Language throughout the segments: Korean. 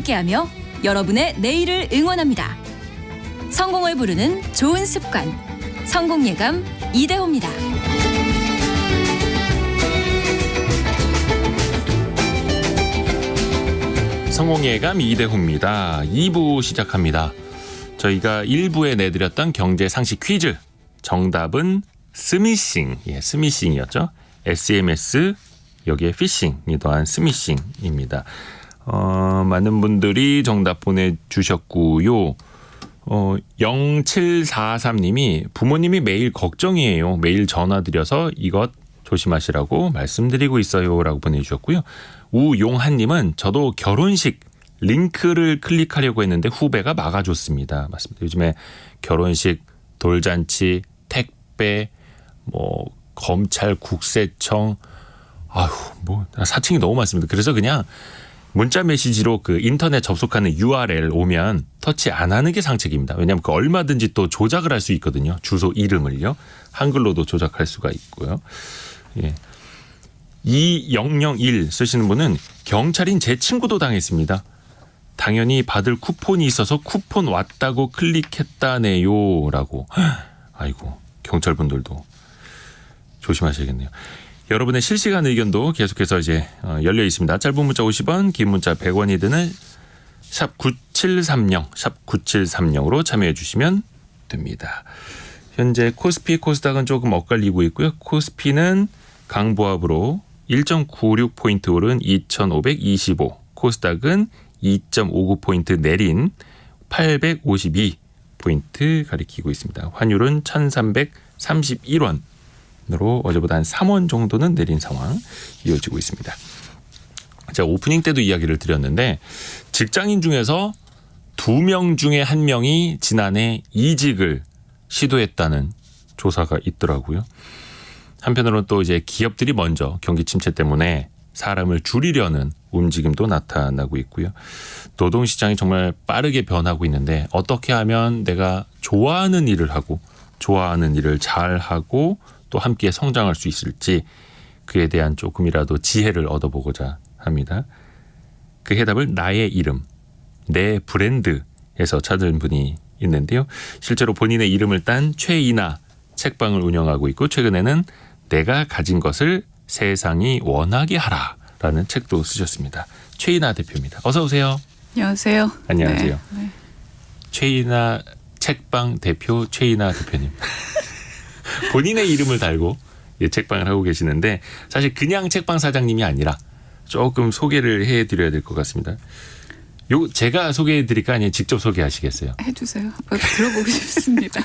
함께하며 여러분의 내일을 응원합니다. 성공을 부르는 좋은 습관, 성공예감 이대호입니다. 성공예감 이대호입니다. 2부 시작합니다. 저희가 1부에 내드렸던 경제 상식 퀴즈 정답은 스미싱, 스미싱이었죠. SMS 여기에 피싱이 더한 스미싱입니다. 많은 분들이 정답 보내주셨고요. 0743님이 부모님이 매일 걱정이에요. 매일 전화드려서 이것 조심하시라고 말씀드리고 있어요 라고 보내주셨고요. 우용한님은 저도 결혼식 링크를 클릭하려고 했는데 후배가 막아줬습니다. 맞습니다. 요즘에 결혼식, 돌잔치, 택배, 검찰, 국세청, 사칭이 너무 많습니다. 그래서 그냥 문자 메시지로 그 인터넷 접속하는 URL 오면 터치 안 하는 게 상책입니다. 왜냐하면 그 얼마든지 또 조작을 할 수 있거든요. 주소 이름을요. 한글로도 조작할 수가 있고요. 예. 2001 쓰시는 분은 경찰인 제 친구도 당했습니다. 당연히 받을 쿠폰이 있어서 쿠폰 왔다고 클릭했다네요 라고. 아이고, 경찰분들도 조심하셔야겠네요. 여러분의 실시간 의견도 계속해서 이제 열려 있습니다. 짧은 문자 50원, 긴 문자 100원이 드는 샵 9730, 샵 9730으로 참여해 주시면 됩니다. 현재 코스피, 코스닥은 조금 엇갈리고 있고요. 코스피는 강보합으로 1.96포인트 오른 2525, 코스닥은 2.59포인트 내린 852포인트 가리키고 있습니다. 환율은 1331원으로 어제보다 한 3원 정도는 내린 상황 이어지고 있습니다. 제가 오프닝 때도 이야기를 드렸는데 직장인 중에서 2명 중에 1명이 지난해 이직을 시도했다는 조사가 있더라고요. 한편으로는 또 이제 기업들이 먼저 경기 침체 때문에 사람을 줄이려는 움직임도 나타나고 있고요. 노동시장이 정말 빠르게 변하고 있는데 어떻게 하면 내가 좋아하는 일을 하고 좋아하는 일을 잘하고 또 함께 성장할 수 있을지 그에 대한 조금이라도 지혜를 얻어보고자 합니다. 그 해답을 나의 이름, 내 브랜드에서 찾은 분이 있는데요. 실제로 본인의 이름을 딴 최이나 책방을 운영하고 있고 최근에는 내가 가진 것을 세상이 원하게 하라라는 책도 쓰셨습니다. 최이나 대표입니다. 어서 오세요. 안녕하세요. 안녕하세요. 네. 최이나 책방 대표 최이나 대표님. 본인의 이름을 달고 책방을 하고 계시는데 사실 그냥 책방 사장님이 아니라 조금 소개를 해드려야 될 것 같습니다. 제가 소개해드릴까 아니면 직접 소개하시겠어요? 해주세요. 들어보고 싶습니다.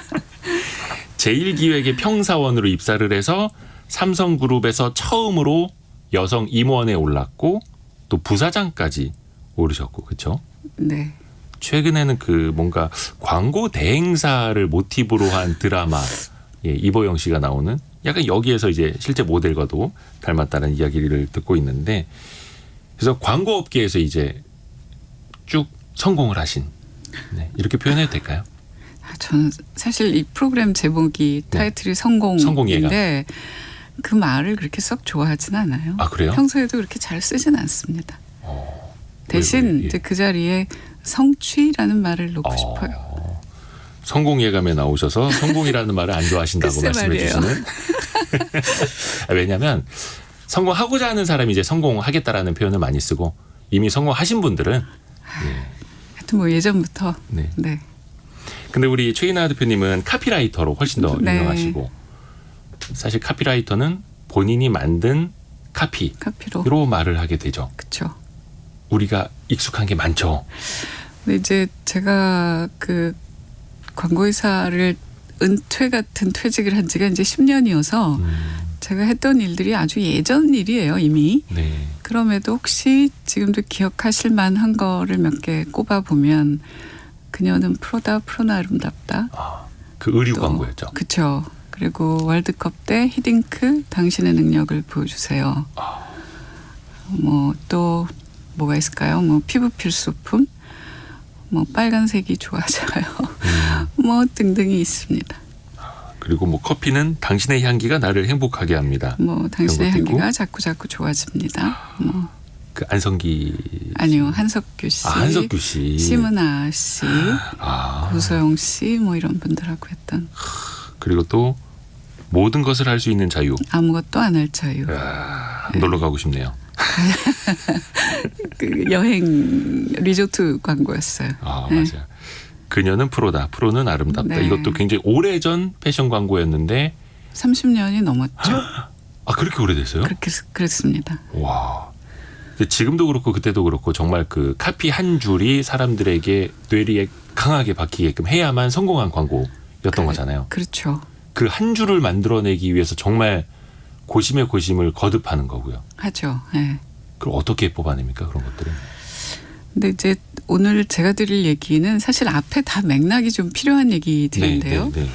제1기획의 평사원으로 입사를 해서 삼성그룹에서 처음으로 여성 임원에 올랐고 또 부사장까지 오르셨고 그렇죠? 네. 최근에는 그 뭔가 광고 대행사를 모티브로 한 드라마 이보영 씨가 나오는 약간 여기에서 이제 실제 모델과도 닮았다는 이야기를 듣고 있는데 그래서 광고업계에서 이제 쭉 성공을 하신 이렇게 표현해도 될까요? 저는 사실 이 프로그램 제목이 타이틀이 성공인데 그 말을 그렇게 썩 좋아하진 않아요. 아 그래요? 평소에도 그렇게 잘 쓰진 않습니다. 대신 이제 그 자리에 성취라는 말을 놓고 싶어요. 성공예감에 나오셔서 성공이라는 말을 안 좋아하신다고 말씀해 주시는. 왜냐하면 성공하고자 하는 사람이 이제 성공하겠다라는 표현을 많이 쓰고 이미 성공하신 분들은 하여튼 뭐 예전부터 네. 근데 우리 최이나 대표님은 카피라이터로 훨씬 더 유명하시고 사실 카피라이터는 본인이 만든 카피로 말을 하게 되죠. 그렇죠. 우리가 익숙한 게 많죠. 근데 이제 제가 그 광고회사를 은퇴 같은 퇴직을 한 지가 이제 10년이어서 제가 했던 일들이 아주 예전 일이에요 이미. 네. 그럼에도 혹시 지금도 기억하실 만한 거를 몇 개 꼽아보면 그녀는 프로다 프로나 아름답다. 그 의류 광고였죠. 그렇죠. 그리고 월드컵 때 히딩크 당신의 능력을 보여주세요. 뭐 또 뭐가 있을까요? 뭐 피부 필수품, 뭐 빨간색이 좋아져요. 뭐 등등이 있습니다. 그리고 뭐 커피는 당신의 향기가 나를 행복하게 합니다. 뭐 당신의 향기가 자꾸 좋아집니다. 뭐 그 안성기 아니요, 한석규 씨, 한석규 씨, 심은아 씨, 아. 고소영 씨 뭐 이런 분들하고 했던 그리고 또 모든 것을 할 수 있는 자유. 아무것도 안 할 자유. 놀러 가고 싶네요. 그 여행 리조트 광고였어요. 아, 네. 맞아요. 그녀는 프로다. 프로는 아름답다. 네. 이것도 굉장히 오래전 패션 광고였는데 30년이 넘었죠. 아, 그렇게 오래됐어요? 그랬습니다. 와. 근데 지금도 그렇고 그때도 그렇고 정말 그 카피 한 줄이 사람들에게 뇌리에 강하게 박히게끔 해야만 성공한 광고였던 거잖아요. 그렇죠. 그 한 줄을 만들어내기 위해서 정말 고심의 고심을 거듭하는 거고요. 하죠. 네. 그럼 어떻게 뽑아냅니까? 그런 것들은. 근데 이제 오늘 제가 드릴 얘기는 사실 앞에 다 맥락이 좀 필요한 얘기들인데요. 네.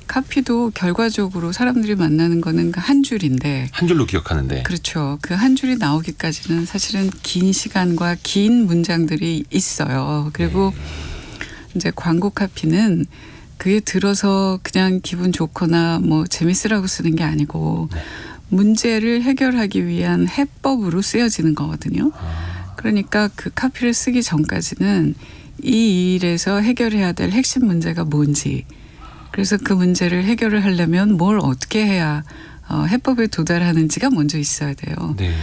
카피도 결과적으로 사람들이 만나는 거는 그 한 줄인데 한 줄로 기억하는데. 그렇죠. 그 한 줄이 나오기까지는 사실은 긴 시간과 긴 문장들이 있어요. 그리고 이제 광고 카피는 그게 들어서 그냥 기분 좋거나 뭐 재밌으라고 쓰는 게 아니고 문제를 해결하기 위한 해법으로 쓰여지는 거거든요. 그러니까 그 카피를 쓰기 전까지는 이 일에서 해결해야 될 핵심 문제가 뭔지, 그래서 그 문제를 해결을 하려면 뭘 어떻게 해야 해법에 도달하는지가 먼저 있어야 돼요. 네.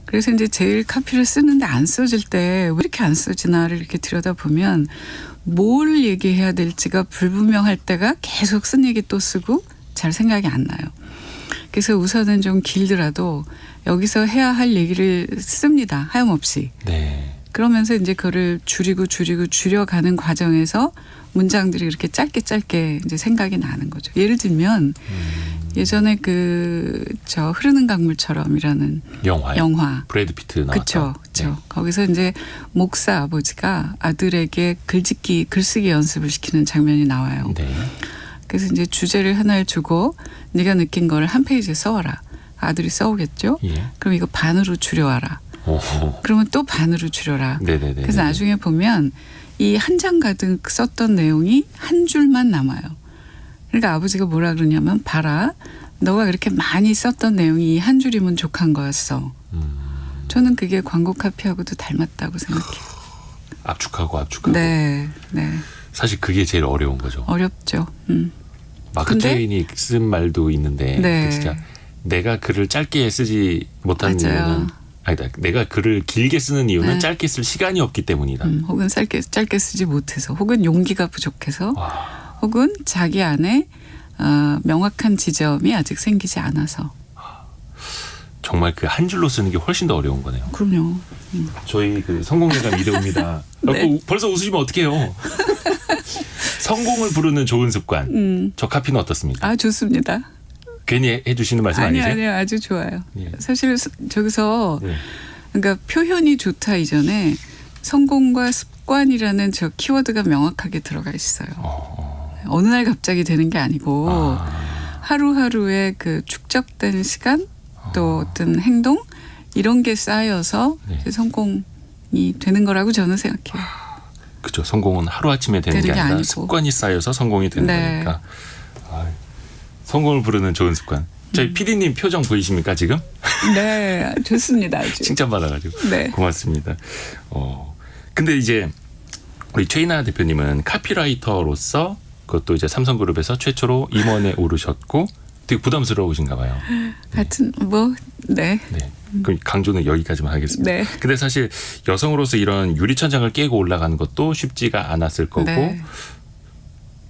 그래서 이제 제일 카피를 쓰는데 안 써질 때 왜 이렇게 안 써지나를 이렇게 들여다보면 뭘 얘기해야 될지가 불분명할 때가 계속 쓴 얘기 또 쓰고 잘 생각이 안 나요. 그래서 우선은 좀 길더라도 여기서 해야 할 얘기를 씁니다. 하염없이. 네. 그러면서 이제 그거를 줄여가는 과정에서 문장들이 이렇게 짧게 이제 생각이 나는 거죠. 예를 들면 예전에 저 흐르는 강물처럼이라는 영화. 브래드 피트 나왔죠. 그렇죠. 거기서 이제 목사 아버지가 아들에게 글쓰기 연습을 시키는 장면이 나와요. 네. 그래서 이제 주제를 하나를 주고 네가 느낀 걸 한 페이지에 써와라. 아들이 써오겠죠. 예. 그럼 이거 반으로 줄여와라. 오호. 그러면 또 반으로 줄여라. 네네네. 그래서 나중에 보면 이 한 장 가득 썼던 내용이 한 줄만 남아요. 그러니까 아버지가 뭐라 그러냐면 봐라. 너가 그렇게 많이 썼던 내용이 한 줄이면 족한 거였어. 저는 그게 광고 카피하고도 닮았다고 생각해요. 압축하고. 네. 사실 그게 제일 어려운 거죠. 어렵죠. 마크 근데? 트웨인이 쓴 말도 있는데 네. 진짜 내가 글을 짧게 쓰지 못한 맞아요. 이유는 아니다. 내가 글을 길게 쓰는 이유는 네. 짧게 쓸 시간이 없기 때문이다. 혹은 짧게 쓰지 못해서, 혹은 용기가 부족해서, 와. 혹은 자기 안에 명확한 지점이 아직 생기지 않아서. 정말 그 한 줄로 쓰는 게 훨씬 더 어려운 거네요. 그럼요. 저희 그 성공예감 이대호입니다. 네. 벌써 웃으시면 어떡해요. 성공을 부르는 좋은 습관. 저 카피는 어떻습니까? 아, 좋습니다. 괜히 해주시는 말씀 아니죠? 아니요. 아주 좋아요. 예. 사실 저기서 네. 그러니까 표현이 좋다 이전에 성공과 습관이라는 저 키워드가 명확하게 들어가 있어요. 어느 날 갑자기 되는 게 아니고 하루하루의 그 축적된 시간 또 어떤 행동 이런 게 쌓여서 네. 이제 성공이 되는 거라고 저는 생각해요. 그렇죠. 성공은 하루아침에 되는 게 아니라 아니고. 습관이 쌓여서 성공이 되는 네. 거니까. 성공을 부르는 좋은 습관. 저희 PD님 표정 보이십니까 지금? 네, 좋습니다. 아주. 칭찬받아가지고 네. 고맙습니다. 근데 이제 우리 최인하 대표님은 카피라이터로서 그것도 이제 삼성그룹에서 최초로 임원에 오르셨고 되게 부담스러우신가 봐요. 하여튼 네. 네. 그럼 강조는 여기까지만 하겠습니다. 네. 근데 사실 여성으로서 이런 유리천장을 깨고 올라가는 것도 쉽지가 않았을 거고 네.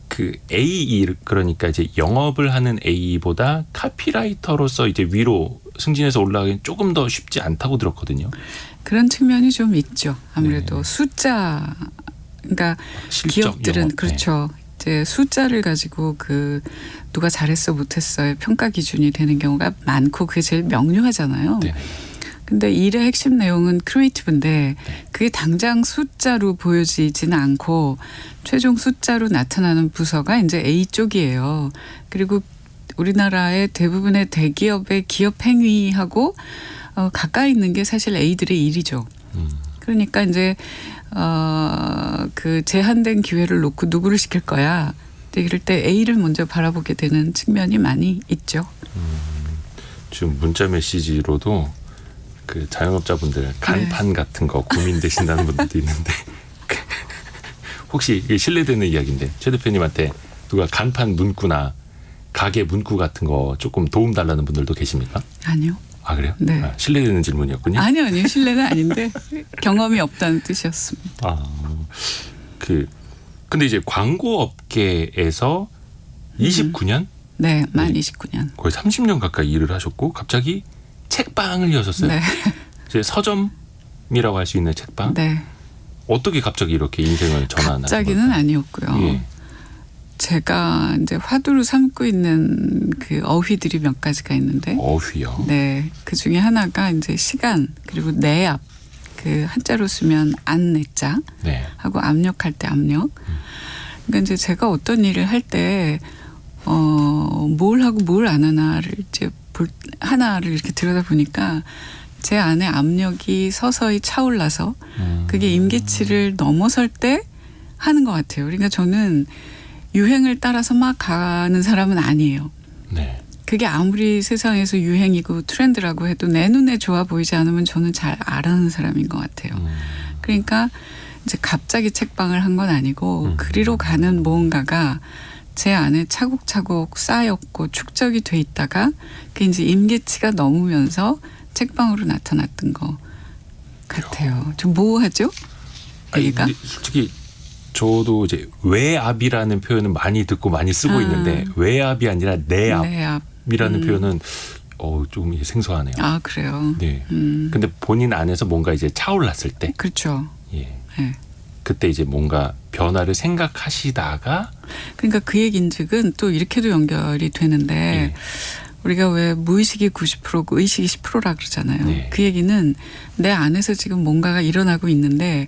그 AE 그러니까 이제 영업을 하는 AE보다 카피라이터로서 이제 위로 승진해서 올라가기는 조금 더 쉽지 않다고 들었거든요. 그런 측면이 좀 있죠. 아무래도 네. 숫자, 그러니까 실적 기업들은 영업. 그렇죠. 이제 숫자를 가지고 누가 잘했어 못했어의 평가 기준이 되는 경우가 많고 그게 제일 명료하잖아요. 네. 근데 일의 핵심 내용은 크리에이티브인데 그게 당장 숫자로 보여지지는 않고 최종 숫자로 나타나는 부서가 이제 A 쪽이에요. 그리고 우리나라의 대부분의 대기업의 기업 행위하고 가까이 있는 게 사실 A들의 일이죠. 그러니까 이제 그 제한된 기회를 놓고 누구를 시킬 거야. 이럴 때 A를 먼저 바라보게 되는 측면이 많이 있죠. 지금 문자 메시지로도 그 자영업자분들 간판 같은 거 고민되신다는 분들도 있는데 혹시 이게 신뢰되는 이야기인데 최 대표님한테 누가 간판 문구나 가게 문구 같은 거 조금 도움 달라는 분들도 계십니까? 아니요. 아 그래요? 네. 아, 신뢰되는 질문이었군요. 아니요. 신뢰는 아닌데 경험이 없다는 뜻이었습니다. 근데 이제 광고 업계에서 29년? 네, 만 29년. 거의 30년 가까이 일을 하셨고 갑자기 책방을 여셨어요. 네. 이제 서점이라고 할 수 있는 책방. 네. 어떻게 갑자기 이렇게 인생을 전환하신 갑자기는 걸까요? 아니었고요. 예. 제가 이제 화두로 삼고 있는 그 어휘들이 몇 가지가 있는데, 어휘요. 네, 그 중에 하나가 이제 시간 그리고 내압, 그 한자로 쓰면 안내자 네. 하고 압력할 때 압력. 그러니까 이제 제가 어떤 일을 할 때 뭘 하고 뭘 안 하나를 이제 하나를 이렇게 들여다 보니까 제 안에 압력이 서서히 차올라서 그게 임계치를 넘어설 때 하는 것 같아요. 그러니까 저는 유행을 따라서 막 가는 사람은 아니에요. 네. 그게 아무리 세상에서 유행이고 트렌드라고 해도 내 눈에 좋아 보이지 않으면 저는 잘 안 하는 사람인 것 같아요. 그러니까 이제 갑자기 책방을 한 건 아니고 그리로 가는 무언가가 제 안에 차곡차곡 쌓였고 축적이 돼 있다가 그게 이제 임계치가 넘으면서 책방으로 나타났던 것 같아요. 좀 모호하죠? 얘기가? 근데 솔직히 저도 이제 외압이라는 표현은 많이 듣고 많이 쓰고 있는데 외압이 아니라 내압이라는 내압. 표현은 조금 생소하네요. 아, 그래요? 네. 근데 본인 안에서 뭔가 이제 차올랐을 때, 그렇죠. 예. 네. 그때 이제 뭔가 변화를 생각하시다가 그러니까 그 얘기인즉은 또 이렇게도 연결이 되는데 예. 우리가 왜 무의식이 90%고 의식이 10%라 그러잖아요. 네. 그 얘기는 내 안에서 지금 뭔가가 일어나고 있는데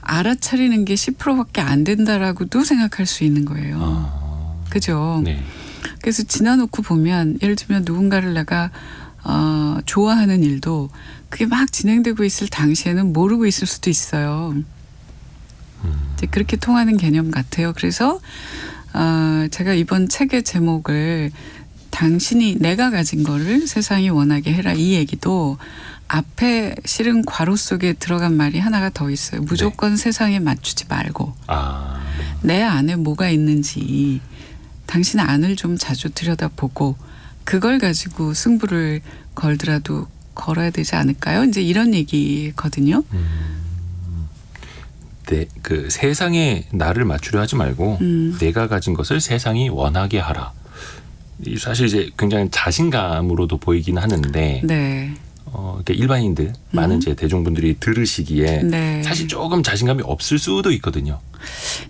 알아차리는 게 10%밖에 안 된다라고도 생각할 수 있는 거예요. 그죠? 네. 그래서 지나놓고 보면 예를 들면 누군가를 내가 좋아하는 일도 그게 막 진행되고 있을 당시에는 모르고 있을 수도 있어요. 이제 그렇게 통하는 개념 같아요. 그래서 제가 이번 책의 제목을 당신이 내가 가진 거를 세상이 원하게 해라 이 얘기도 앞에 실은 괄호 속에 들어간 말이 하나가 더 있어요. 무조건 세상에 맞추지 말고 내 안에 뭐가 있는지 당신 안을 좀 자주 들여다보고 그걸 가지고 승부를 걸더라도 걸어야 되지 않을까요? 이제 이런 얘기거든요. 네, 그 세상에 나를 맞추려 하지 말고 내가 가진 것을 세상이 원하게 하라. 사실 이제 굉장히 자신감으로도 보이긴 하는데 네. 그러니까 일반인들 많은 이제 대중분들이 들으시기에 네. 사실 조금 자신감이 없을 수도 있거든요.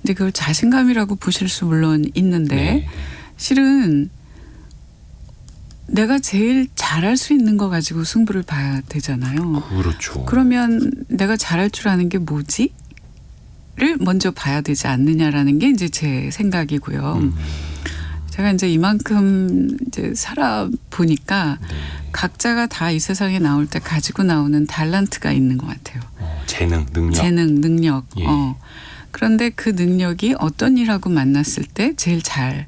근데 그걸 자신감이라고 보실 수 물론 있는데 네. 실은 내가 제일 잘할 수 있는 거 가지고 승부를 봐야 되잖아요. 그렇죠. 그러면 내가 잘할 줄 아는 게 뭐지? 를 먼저 봐야 되지 않느냐라는 게 이제 제 생각이고요. 제가 이제 이만큼 이제 살아 보니까 각자가 다 이 세상에 나올 때 가지고 나오는 달란트가 있는 것 같아요. 재능, 능력. 재능, 능력. 예. 그런데 그 능력이 어떤 일하고 만났을 때 제일 잘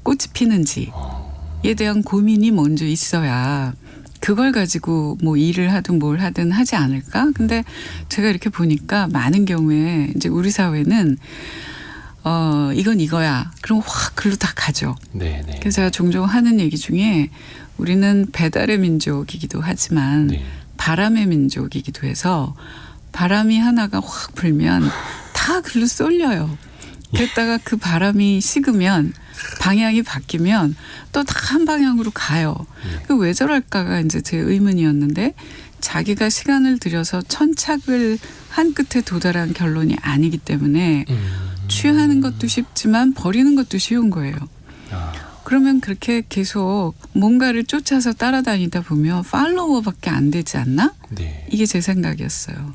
꽃이 피는지에 대한 고민이 먼저 있어야 그걸 가지고 뭐 일을 하든 뭘 하든 하지 않을까? 근데 제가 이렇게 보니까 많은 경우에 이제 우리 사회는 이건 이거야. 그럼 확 글로 다 가죠. 네네. 그래서 제가 종종 하는 얘기 중에 우리는 배달의 민족이기도 하지만 네. 바람의 민족이기도 해서 바람이 하나가 확 불면 다 글로 쏠려요. 그랬다가 그 바람이 식으면 방향이 바뀌면 또 다 한 방향으로 가요. 그 왜 저럴까가 이제 제 의문이었는데 자기가 시간을 들여서 천착을 한 끝에 도달한 결론이 아니기 때문에 취하는 것도 쉽지만 버리는 것도 쉬운 거예요. 그러면 그렇게 계속 뭔가를 쫓아서 따라다니다 보면 팔로워밖에 안 되지 않나? 네. 이게 제 생각이었어요.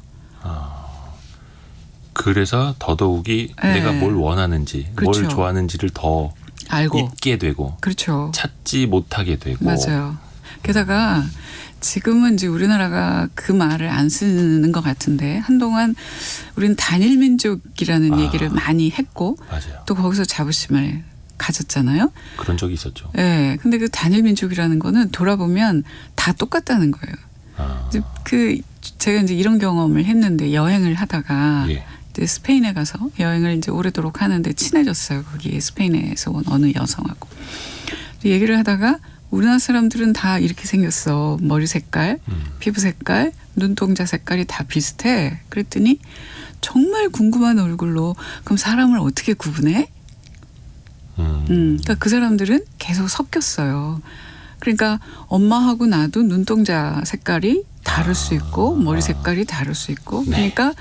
그래서 더더욱이 네. 내가 뭘 원하는지, 그렇죠. 뭘 좋아하는지를 더 알고. 잊게 되고 그렇죠. 찾지 못하게 되고. 맞아요. 게다가 지금은 이제 우리나라가 그 말을 안 쓰는 것 같은데 한동안 우리는 단일 민족이라는 얘기를 많이 했고 맞아요. 또 거기서 자부심을 가졌잖아요. 그런 적이 있었죠. 네. 근데 그 단일 민족이라는 거는 돌아보면 다 똑같다는 거예요. 이제 제가 이제 이런 경험을 했는데 여행을 하다가 예. 이제 스페인에 가서 여행을 이제 오래도록 하는데 친해졌어요. 거기 스페인에서 온 어느 여성하고 얘기를 하다가 우리나라 사람들은 다 이렇게 생겼어. 머리 색깔, 피부 색깔, 눈동자 색깔이 다 비슷해. 그랬더니 정말 궁금한 얼굴로 그럼 사람을 어떻게 구분해? 그러니까 그 사람들은 계속 섞였어요. 그러니까 엄마하고 나도 눈동자 색깔이 다를 수 있고 머리 색깔이 다를 수 있고 그러니까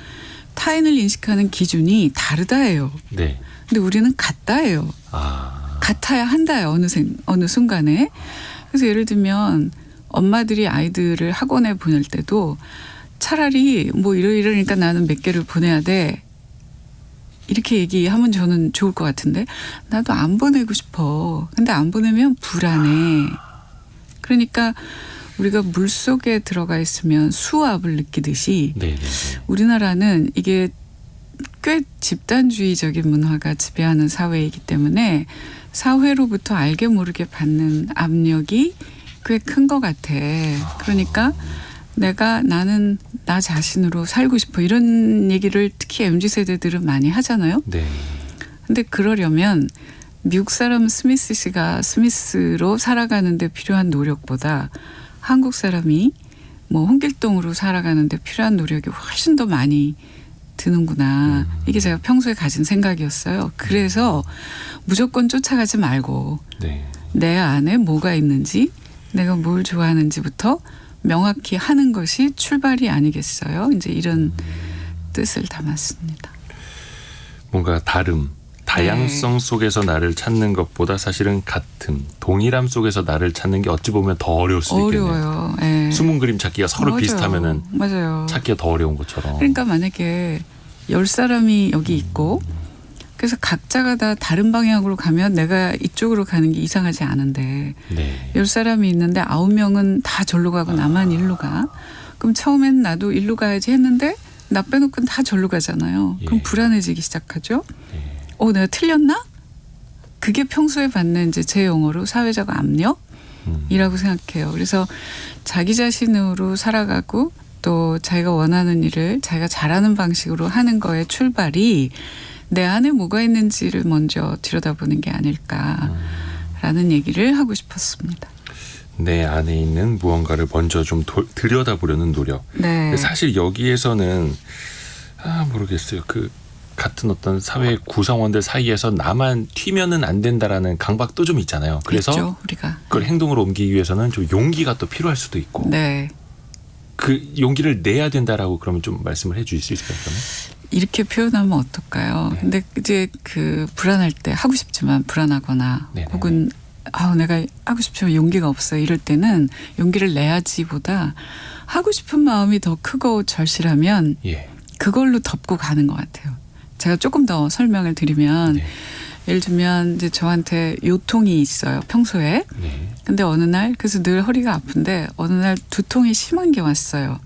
타인을 인식하는 기준이 다르다예요. 네. 근데 우리는 같다예요. 같아야 한다요. 어느 순간에. 그래서 예를 들면 엄마들이 아이들을 학원에 보낼 때도 차라리 뭐 이러니까 나는 몇 개를 보내야 돼. 이렇게 얘기하면 저는 좋을 것 같은데 나도 안 보내고 싶어. 근데 안 보내면 불안해. 그러니까 우리가 물속에 들어가 있으면 수압을 느끼듯이 우리나라는 이게 꽤 집단주의적인 문화가 지배하는 사회이기 때문에 사회로부터 알게 모르게 받는 압력이 꽤 큰 것 같아. 그러니까 나는 나 자신으로 살고 싶어. 이런 얘기를 특히 MZ세대들은 많이 하잖아요. 네. 근데 그러려면 미국 사람 스미스 씨가 스미스로 살아가는데 필요한 노력보다 한국 사람이 뭐 홍길동으로 살아가는데 필요한 노력이 훨씬 더 많이 드는구나. 이게 제가 평소에 가진 생각이었어요. 그래서 무조건 쫓아가지 말고 내 안에 뭐가 있는지 내가 뭘 좋아하는지부터 명확히 하는 것이 출발이 아니겠어요. 이제 이런 뜻을 담았습니다. 뭔가 다양성 속에서 나를 찾는 것보다 사실은 같음, 동일함 속에서 나를 찾는 게 어찌 보면 더 어려울 수도 있겠네요. 어려워요. 네. 숨은 그림 찾기가 서로 맞아요. 비슷하면은 맞아요. 찾기가 더 어려운 것처럼. 그러니까 만약에 10사람이 여기 있고 그래서 각자가 다 다른 방향으로 가면 내가 이쪽으로 가는 게 이상하지 않은데 10사람이 있는데 9명은 다 절로 가고 나만 일로 가. 그럼 처음엔 나도 일로 가야지 했는데 나 빼놓고는 다 절로 가잖아요. 그럼 불안해지기 시작하죠. 내가 틀렸나? 그게 평소에 받는 이제 제 용어로 사회적 압력이라고 생각해요. 그래서 자기 자신으로 살아가고 또 자기가 원하는 일을 자기가 잘하는 방식으로 하는 거의 출발이 내 안에 뭐가 있는지를 먼저 들여다보는 게 아닐까라는 얘기를 하고 싶었습니다. 내 안에 있는 무언가를 먼저 좀 들여다보려는 노력. 네. 사실 여기에서는 모르겠어요. 같은 어떤 사회 구성원들 사이에서 나만 튀면은 안 된다라는 강박도 좀 있잖아요. 그래서 있죠, 우리가. 그걸 행동으로 옮기기 위해서는 좀 용기가 또 필요할 수도 있고. 네. 그 용기를 내야 된다라고 그러면 좀 말씀을 해 주실 수 있을까요? 그러면? 이렇게 표현하면 어떨까요? 근데 이제 불안할 때 하고 싶지만 불안하거나 혹은 내가 하고 싶지만 용기가 없어 이럴 때는 용기를 내야지보다 하고 싶은 마음이 더 크고 절실하면 그걸로 덮고 가는 것 같아요. 제가 조금 더 설명을 드리면 예를 들면 이제 저한테 요통이 있어요. 평소에. 근데 어느 날 그래서 늘 허리가 아픈데 어느 날 두통이 심한 게 왔어요.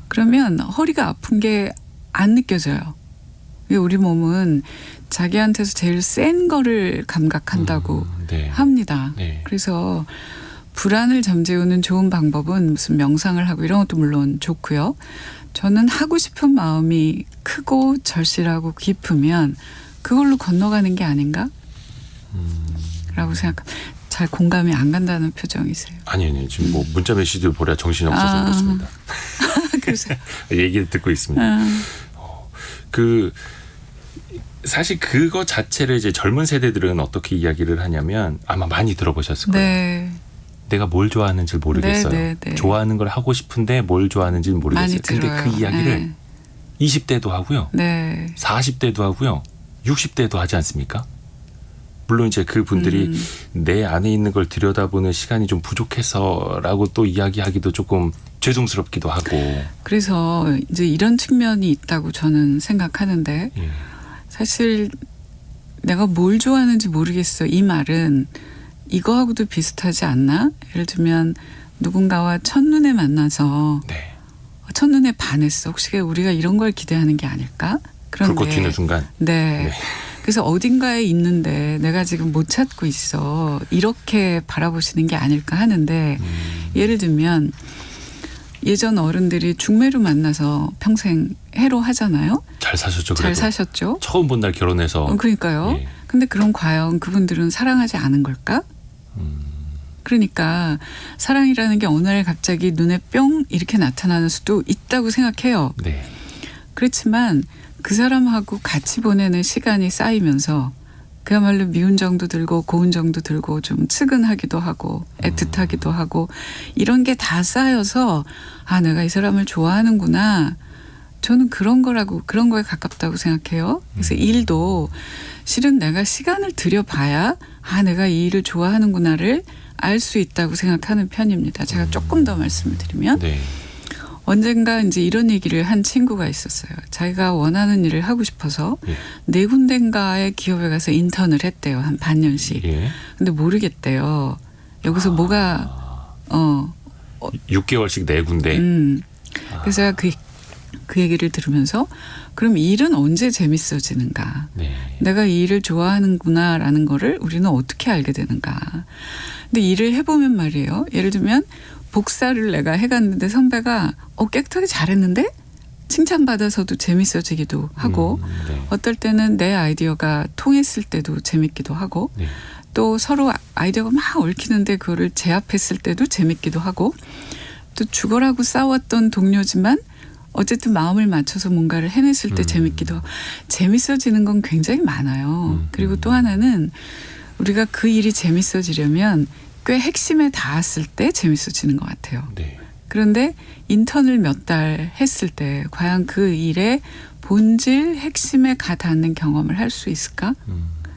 그러면 허리가 아픈 게 안 느껴져요. 우리 몸은 자기한테서 제일 센 거를 감각한다고 합니다. 그래서 불안을 잠재우는 좋은 방법은 무슨 명상을 하고 이런 것도 물론 좋고요. 저는 하고 싶은 마음이 크고 절실하고 깊으면 그걸로 건너가는 게 아닌가? 라고 생각합니다. 잘 공감이 안 간다는 표정이세요. 아니요. 지금 뭐 문자 메시지를 보랴 정신이 없어서 그렇습니다. 그래서 얘기를 듣고 있습니다. 사실 그거 자체를 이제 젊은 세대들은 어떻게 이야기를 하냐면 아마 많이 들어보셨을 거예요. 내가 뭘 좋아하는지 모르겠어요. 좋아하는 걸 하고 싶은데 뭘 좋아하는지는 모르겠어요. 근데 그 이야기를 20대도 하고요. 40대도 하고요. 60대도 하지 않습니까? 물론 이제 그분들이 내 안에 있는 걸 들여다보는 시간이 좀 부족해서라고 또 이야기하기도 조금 죄송스럽기도 하고. 그래서 이제 이런 측면이 있다고 저는 생각하는데 사실 내가 뭘 좋아하는지 모르겠어. 이 말은 이거하고도 비슷하지 않나? 예를 들면 누군가와 첫눈에 만나서 첫눈에 반했어. 혹시 우리가 이런 걸 기대하는 게 아닐까? 그런데 불꽃 튀는 순간. 그래서 어딘가에 있는데 내가 지금 못 찾고 있어. 이렇게 바라보시는 게 아닐까 하는데 예를 들면 예전 어른들이 중매로 만나서 평생 해로 하잖아요. 잘 사셨죠. 잘 그래도. 사셨죠. 처음 본 날 결혼해서. 그러니까요. 예. 근데 그럼 과연 그분들은 사랑하지 않은 걸까? 그러니까 사랑이라는 게 어느 날 갑자기 눈에 뿅 이렇게 나타나는 수도 있다고 생각해요. 네. 그렇지만 그 사람하고 같이 보내는 시간이 쌓이면서 그야말로 미운 정도 들고 고운 정도 들고 좀 측은하기도 하고 애틋하기도 하고 이런 게 다 쌓여서 아 내가 이 사람을 좋아하는구나. 저는 그런 거에 가깝다고 생각해요. 그래서 일도 실은 내가 시간을 들여봐야 아 내가 이 일을 좋아하는구나를 알 수 있다고 생각하는 편입니다. 제가 조금 더 말씀을 드리면 네. 언젠가 이제 이런 얘기를 한 친구가 있었어요. 자기가 원하는 일을 하고 싶어서 예. 네 군데인가의 기업에 가서 인턴을 했대요. 한 반년씩. 예. 근데 모르겠대요. 여기서 뭐가 6개월씩 네 군데. 그래서 제가 그 얘기를 들으면서 그럼 일은 언제 재밌어지는가? 네. 내가 이 일을 좋아하는구나라는 거를 우리는 어떻게 알게 되는가? 근데 일을 해보면 말이에요. 예를 들면 복사를 내가 해갔는데 선배가 깨끗하게 잘했는데 칭찬받아서도 재밌어지기도 하고 네. 어떨 때는 내 아이디어가 통했을 때도 재밌기도 하고 네. 또 서로 아이디어가 막 얽히는데 그거를 제압했을 때도 재밌기도 하고 또 죽어라고 싸웠던 동료지만 어쨌든 마음을 맞춰서 뭔가를 해냈을 때 재밌기도 하고 재밌어지는 건 굉장히 많아요. 그리고 또 하나는 우리가 그 일이 재밌어지려면 꽤 핵심에 닿았을 때 재밌어지는 것 같아요. 네. 그런데 인턴을 몇 달 했을 때 과연 그 일의 본질 핵심에 가 닿는 경험을 할 수 있을까?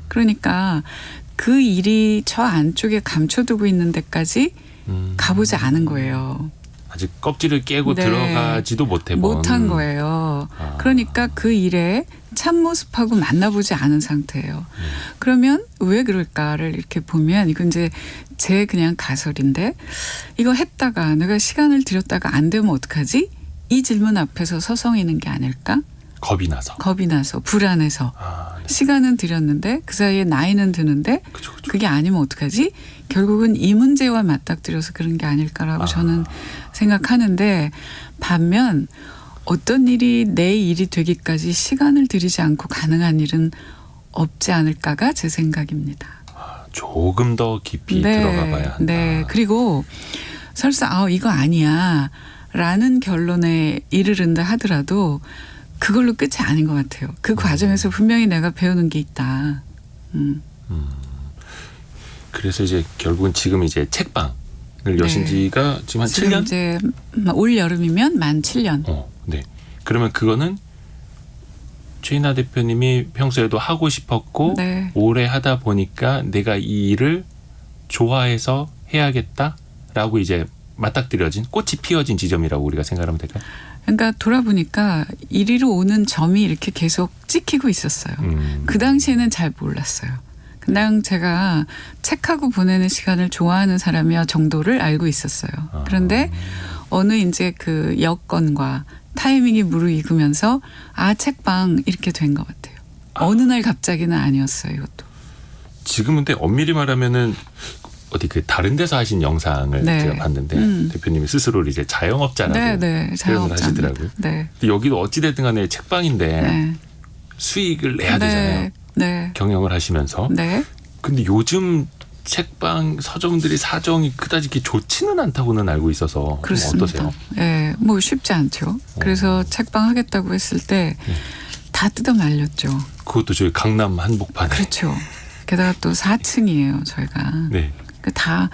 그러니까 그 일이 저 안쪽에 감춰두고 있는 데까지 가보지 않은 거예요. 아직 껍질을 깨고 네. 들어가지도 못한 거예요. 그러니까 그 일의 참모습하고 만나보지 않은 상태예요. 그러면 왜 그럴까를 이렇게 보면 이건 이제 제 그냥 가설인데 이거 했다가 내가 시간을 들였다가 안 되면 어떡하지? 이 질문 앞에서 서성이는 게 아닐까? 겁이 나서. 겁이 나서 불안해서 네. 시간은 들였는데 그 사이에 나이는 드는데 그쵸. 그게 아니면 어떡하지? 결국은 이 문제와 맞닥뜨려서 그런 게 아닐까라고 저는 생각하는데 반면 어떤 일이 내 일이 되기까지 시간을 들이지 않고 가능한 일은 없지 않을까가 제 생각입니다. 조금 더 깊이 들어가 봐야 한다. 네. 그리고 설사 이거 아니야 라는 결론에 이르른다 하더라도 그걸로 끝이 아닌 것 같아요. 그 과정에서 분명히 내가 배우는 게 있다. 그래서 이제 결국은 지금 이제 책방을 여신 지가 지금 한 지금 7년? 이제 올 여름이면 만 7년. 네. 그러면 그거는 최인하 대표님이 평소에도 하고 싶었고 네. 오래 하다 보니까 내가 이 일을 좋아해서 해야겠다라고 이제 맞닥뜨려진 꽃이 피어진 지점이라고 우리가 생각하면 될까요? 그러니까 돌아보니까 이리로 오는 점이 이렇게 계속 찍히고 있었어요. 그 당시에는 잘 몰랐어요. 그냥 제가 책하고 보내는 시간을 좋아하는 사람이야 정도를 알고 있었어요. 그런데 어느 이제 그 여건과 타이밍이 무르익으면서 책방 이렇게 된 것 같아요. 어느 날 갑자기는 아니었어요. 이것도. 지금 근데 엄밀히 말하면은 어디 그 다른 데서 하신 영상을 네. 제가 봤는데 대표님이 스스로를 이제 자영업자라고 표현을 자영업자입니다. 하시더라고요. 네. 근데 여기도 어찌됐든 간에 책방인데 네. 수익을 내야 되잖아요. 네. 경영을 하시면서. 네. 근데 요즘 책방 서점들이 사정이 그다지 이렇게 좋지는 않다고는 알고 있어서 좀 그렇습니다. 어떠세요? 네, 뭐 쉽지 않죠. 그래서 책방 하겠다고 했을 때 다 뜯어 말렸죠. 그것도 저희 강남 한복판에. 그렇죠. 게다가 또 4층이에요, 저희가. 네. 다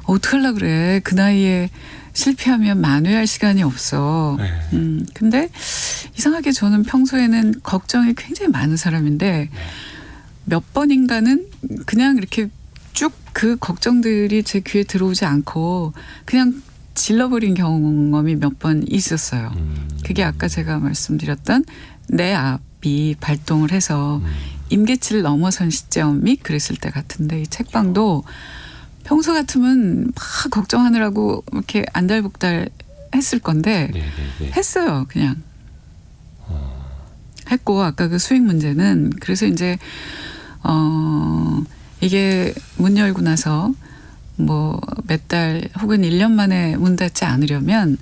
어떡하려고 그래. 그 나이에 실패하면 만회할 시간이 없어. 네. 근데 이상하게 저는 평소에는 걱정이 굉장히 많은 사람인데 몇 번인가는 그냥 이렇게 쭉 그 걱정들이 제 귀에 들어오지 않고 그냥 질러버린 경험이 몇 번 있었어요. 그게 아까 제가 말씀드렸던 내 앞이 발동을 해서 임계치를 넘어선 시점이 그랬을 때 같은데 이 책방도 평소 같으면 막 걱정하느라고 이렇게 안달복달 했을 건데 네. 했어요. 그냥. 했고 아까 그 수익 문제는 그래서 이제 이게 문 열고 나서 뭐 몇 달 혹은 1년 만에 문 닫지 않으려면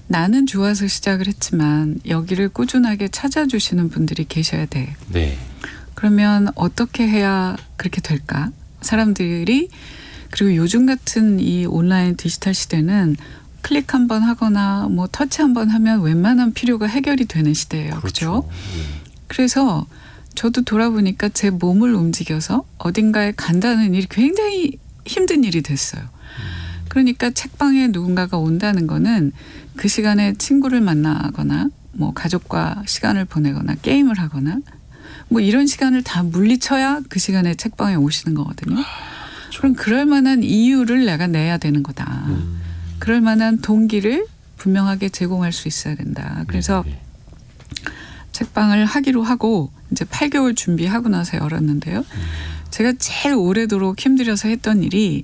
나는 좋아서 시작을 했지만 여기를 꾸준하게 찾아주시는 분들이 계셔야 돼. 네. 그러면 어떻게 해야 그렇게 될까? 사람들이 그리고 요즘 같은 이 온라인 디지털 시대는 클릭 한번 하거나 뭐 터치 한번 하면 웬만한 필요가 해결이 되는 시대예요. 그렇죠? 그래서 저도 돌아보니까 제 몸을 움직여서 어딘가에 간다는 일이 굉장히 힘든 일이 됐어요. 그러니까 책방에 누군가가 온다는 거는 그 시간에 친구를 만나거나 뭐 가족과 시간을 보내거나 게임을 하거나 뭐 이런 시간을 다 물리쳐야 그 시간에 책방에 오시는 거거든요. 그럼 그럴 만한 이유를 내가 내야 되는 거다. 그럴 만한 동기를 분명하게 제공할 수 있어야 된다. 그래서 책방을 하기로 하고 이제 8개월 준비하고 나서 열었는데요. 제가 제일 오래도록 힘들여서 했던 일이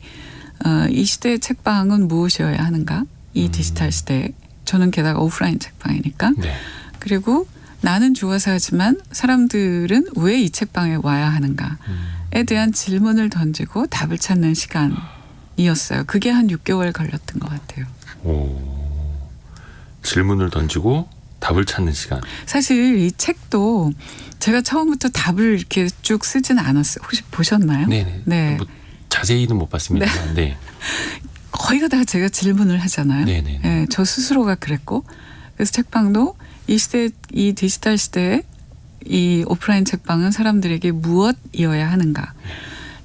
이 시대의 책방은 무엇이어야 하는가? 이 디지털 시대에. 저는 게다가 오프라인 책방이니까. 네. 그리고 나는 좋아서 하지만 사람들은 왜 이 책방에 와야 하는가에 대한 질문을 던지고 답을 찾는 시간이었어요. 그게 한 6개월 걸렸던 것 같아요. 오, 질문을 던지고 답을 찾는 시간. 사실 이 책도 제가 처음부터 답을 이렇게 쭉 쓰진 않았어요. 혹시 보셨나요? 네네. 네. 뭐 자세히는 못 봤습니다만. 네. 거의가 다 제가 질문을 하잖아요. 네네. 네, 저 스스로가 그랬고 그래서 책방도 이 시대, 이 디지털 시대에 이 오프라인 책방은 사람들에게 무엇이어야 하는가,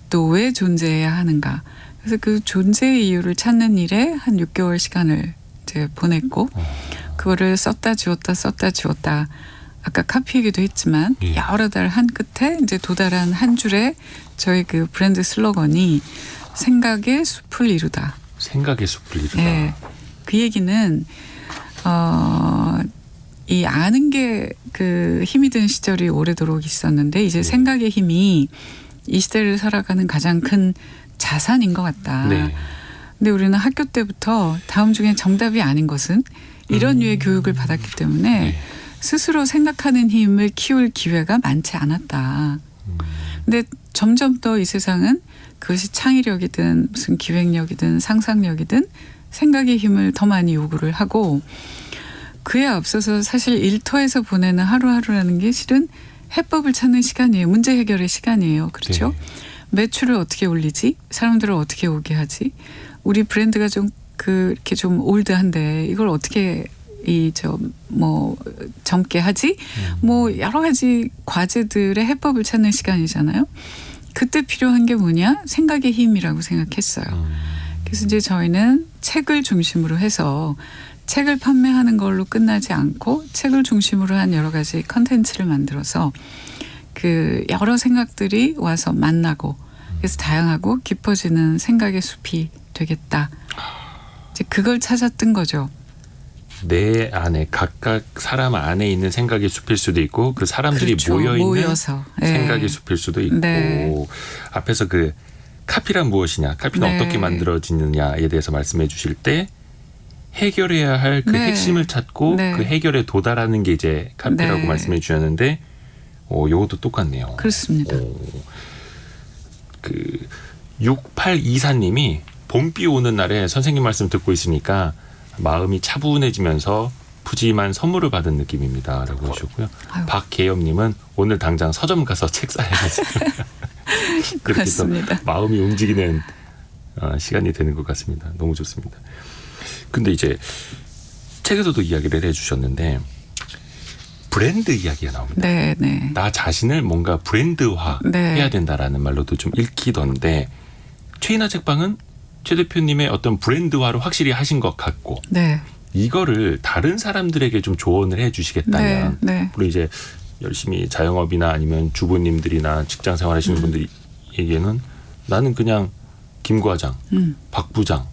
또 왜 존재해야 하는가. 그래서 그 존재의 이유를 찾는 일에 한 6개월 시간을 이제 보냈고 그거를 썼다 지웠다. 아까 카피 얘기도 했지만 여러 달 한 끝에 이제 도달한 한 줄에 저희 그 브랜드 슬로건이 생각의 숲을 이루다. 생각의 숲을 이루다. 네. 그 얘기는 이 아는 게 그 힘이 든 시절이 오래도록 있었는데 이제 생각의 힘이 이 시대를 살아가는 가장 큰 자산인 것 같다. 네. 근데 우리는 학교 때부터 다음 중에 정답이 아닌 것은 이런 류의 교육을 받았기 때문에 네. 스스로 생각하는 힘을 키울 기회가 많지 않았다. 근데 점점 더 이 세상은 그것이 창의력이든 무슨 기획력이든 상상력이든 생각의 힘을 더 많이 요구를 하고 그에 앞서서 사실 일터에서 보내는 하루하루라는 게 실은 해법을 찾는 시간이에요. 문제 해결의 시간이에요. 그렇죠? 네. 매출을 어떻게 올리지? 사람들을 어떻게 오게 하지? 우리 브랜드가 좀 이렇게 좀 올드한데 이걸 어떻게 젊게 하지? 뭐 여러 가지 과제들의 해법을 찾는 시간이잖아요. 그때 필요한 게 뭐냐? 생각의 힘이라고 생각했어요. 그래서 이제 저희는 책을 중심으로 해서 책을 판매하는 걸로 끝나지 않고 책을 중심으로 한 여러 가지 컨텐츠를 만들어서 그 여러 생각들이 와서 만나고 그래서 다양하고 깊어지는 생각의 숲이 되겠다. 이제 그걸 찾았던 거죠. 내 안에 각각 사람 안에 있는 생각의 숲일 수도 있고 그 사람들이 그렇죠. 모여서. 생각의 네. 숲일 수도 있고 네. 앞에서 그 카피란 무엇이냐, 카피는 네. 어떻게 만들어지느냐에 대해서 말씀해 주실 때 해결해야 할 그 네. 핵심을 찾고 네. 그 해결에 도달하는 게 이제 카피라고 네. 말씀해 주셨는데 요것도 똑같네요. 그렇습니다. 그 6824님이 봄비 오는 날에 선생님 말씀 듣고 있으니까 마음이 차분해지면서 푸짐한 선물을 받은 느낌입니다. 라고 하셨고요. 아유. 박계엽님은 오늘 당장 서점 가서 책 사야지. 그렇게 해서 맞습니다. 마음이 움직이는 시간이 되는 것 같습니다. 너무 좋습니다. 근데 이제 책에서도 이야기를 해주셨는데 브랜드 이야기가 나옵니다. 네, 네. 나 자신을 뭔가 브랜드화 네. 해야 된다라는 말로도 좀 읽히던데 최인하 책방은 최 대표님의 어떤 브랜드화를 확실히 하신 것 같고 네. 이거를 다른 사람들에게 좀 조언을 해 주시겠다면 네, 네. 물론 이제 열심히 자영업이나 아니면 주부님들이나 직장 생활하시는 분들에게는 나는 그냥 김 과장, 박 부장,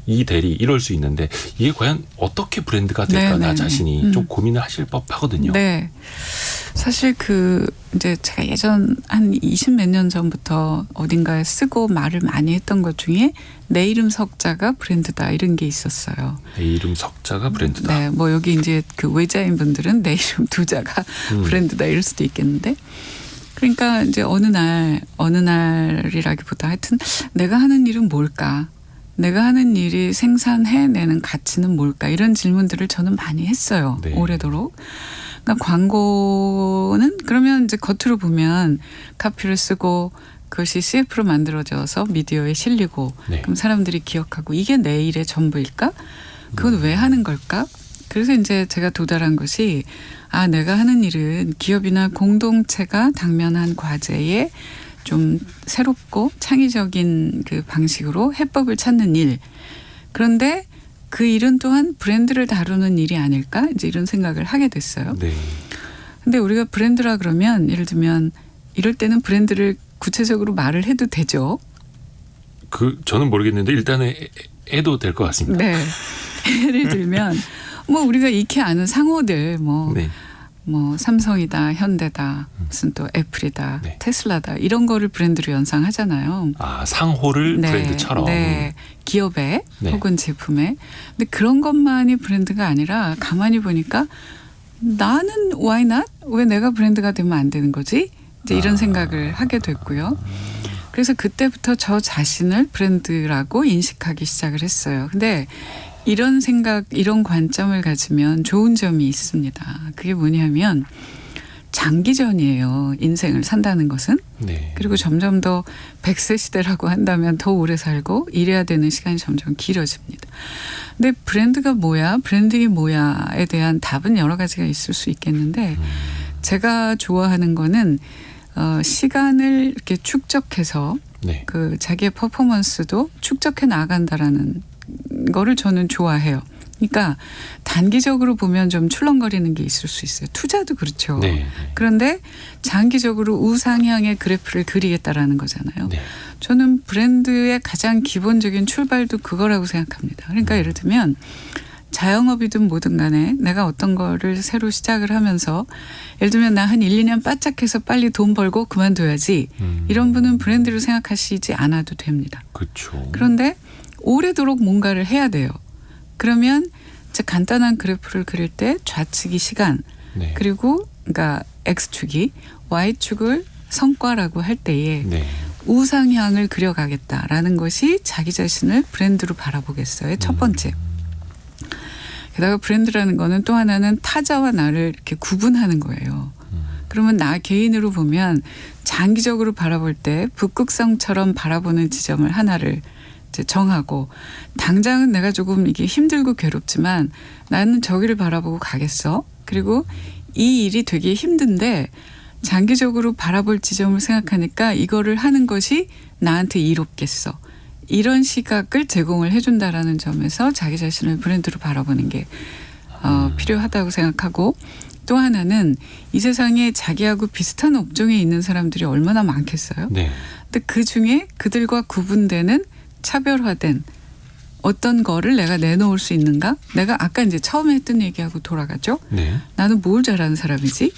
이 대리 이럴 수 있는데 이게 과연 어떻게 브랜드가 될까 네, 나 네, 자신이 네. 좀 고민을 하실 법하거든요. 네. 사실 이제 제가 예전 한 20몇 년 전부터 어딘가에 쓰고 말을 많이 했던 것 중에 내 이름 석자가 브랜드다 이런 게 있었어요. 내 이름 석자가 브랜드다. 네, 뭐 여기 이제 그 외자인 분들은 내 이름 두자가 브랜드다 이럴 수도 있겠는데. 그러니까 이제 어느 날이라기보다 하여튼 내가 하는 일은 뭘까? 내가 하는 일이 생산해내는 가치는 뭘까? 이런 질문들을 저는 많이 했어요. 네. 오래도록. 그러니까 광고는 그러면 이제 겉으로 보면 카피를 쓰고 그것이 CF로 만들어져서 미디어에 실리고 네. 그럼 사람들이 기억하고 이게 내 일의 전부일까? 그건 왜 하는 걸까? 그래서 이제 제가 도달한 것이 내가 하는 일은 기업이나 공동체가 당면한 과제에 좀 새롭고 창의적인 그 방식으로 해법을 찾는 일. 그런데 그 일은 또한 브랜드를 다루는 일이 아닐까? 이제 이런 생각을 하게 됐어요. 네. 근데 우리가 브랜드라 그러면 예를 들면 이럴 때는 브랜드를 구체적으로 말을 해도 되죠. 저는 모르겠는데 일단은 해도 될 것 같습니다. 네. 예를 들면 뭐 우리가 익히 아는 상호들 네. 뭐 삼성이다, 현대다, 무슨 또 애플이다, 네. 테슬라다 이런 거를 브랜드로 연상하잖아요. 상호를 브랜드처럼. 네. 기업에 네. 혹은 제품에. 근데 그런 것만이 브랜드가 아니라 가만히 보니까 나는 why not? 왜 내가 브랜드가 되면 안 되는 거지? 이제 이런 생각을 하게 됐고요. 그래서 그때부터 저 자신을 브랜드라고 인식하기 시작을 했어요. 근데 이런 생각, 이런 관점을 가지면 좋은 점이 있습니다. 그게 뭐냐면 장기전이에요. 인생을 산다는 것은. 네. 그리고 점점 더 100세 시대라고 한다면 더 오래 살고 일해야 되는 시간이 점점 길어집니다. 근데 브랜드가 뭐야? 브랜딩이 뭐야?에 대한 답은 여러 가지가 있을 수 있겠는데 제가 좋아하는 거는 시간을 이렇게 축적해서 네. 그 자기의 퍼포먼스도 축적해 나간다라는 거를 저는 좋아해요. 그러니까 단기적으로 보면 좀 출렁거리는 게 있을 수 있어요. 투자도 그렇죠. 네. 그런데 장기적으로 우상향의 그래프를 그리겠다라는 거잖아요. 네. 저는 브랜드의 가장 기본적인 출발도 그거라고 생각합니다. 그러니까 예를 들면 자영업이든 뭐든 간에 내가 어떤 거를 새로 시작을 하면서 예를 들면 나 한 1, 2년 바짝해서 빨리 돈 벌고 그만둬야지 이런 분은 브랜드로 생각하시지 않아도 됩니다. 그렇죠. 그런데 오래도록 뭔가를 해야 돼요. 그러면 이제 간단한 그래프를 그릴 때 좌측이 시간 네. 그리고 그러니까 X축이 Y축을 성과라고 할 때에 네. 우상향을 그려가겠다라는 것이 자기 자신을 브랜드로 바라보겠어요. 첫 번째. 게다가 브랜드라는 거는 또 하나는 타자와 나를 이렇게 구분하는 거예요. 그러면 나 개인으로 보면 장기적으로 바라볼 때 북극성처럼 바라보는 지점을 하나를 이제 정하고 당장은 내가 조금 이게 힘들고 괴롭지만 나는 저기를 바라보고 가겠어. 그리고 이 일이 되게 힘든데 장기적으로 바라볼 지점을 생각하니까 이거를 하는 것이 나한테 이롭겠어. 이런 시각을 제공을 해준다라는 점에서 자기 자신을 브랜드로 바라보는 게 필요하다고 생각하고 또 하나는 이 세상에 자기하고 비슷한 업종에 있는 사람들이 얼마나 많겠어요. 네. 근데 그 중에 그들과 구분되는 차별화된 어떤 거를 내가 내놓을 수 있는가? 내가 아까 이제 처음에 했던 얘기하고 돌아가죠. 네. 나는 뭘 잘하는 사람이지?